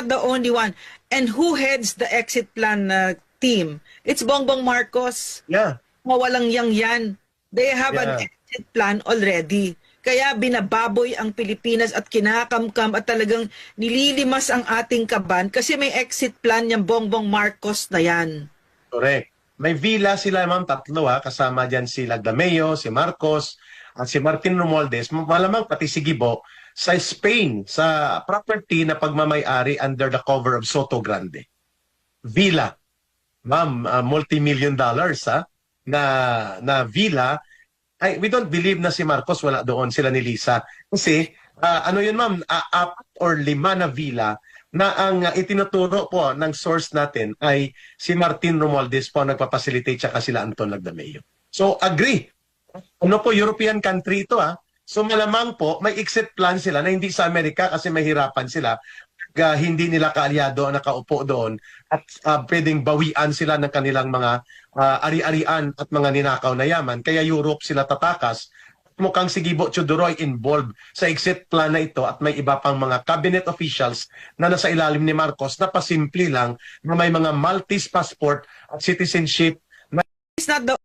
the only one. And who heads the exit plan team? It's Bongbong Marcos. Yeah. Mawalang yan. They have an Yeah. exit plan already. Kaya binababoy ang Pilipinas at kinakamkam at talagang nililimas ang ating kaban kasi may exit plan yung Bongbong Marcos na yan. Correct. May villa sila, ma'am, tatlo kasama dyan si Lagdameo, si Marcos, at si Martin Romualdez, malamang pati si Gibo, sa Spain, sa property na pagmamay-ari under the cover of Soto Grande. Villa. Ma'am, multi-million dollars na villa. We don't believe na si Marcos wala doon, sila ni Lisa. Kasi, ano yun ma'am, 4 or 5 na villa na ang itinuturo po ng source natin ay si Martin Romualdez po nagpapacilitate tsaka sila Anton Lagdameo. So, agree. Ano po, European country ito So, malamang po, may exit plan sila na hindi sa Amerika kasi mahirapan sila. Hindi nila kaalyado nakaupo doon at pwedeng bawian sila ng kanilang mga ari-arian at mga ninakaw na yaman. Kaya Europe sila tatakas. Mukhang si Gibo Teodoroy involved sa exit plan na ito at may iba pang mga cabinet officials na nasa ilalim ni Marcos na pasimple lang na may mga Maltese passport at citizenship. It's not the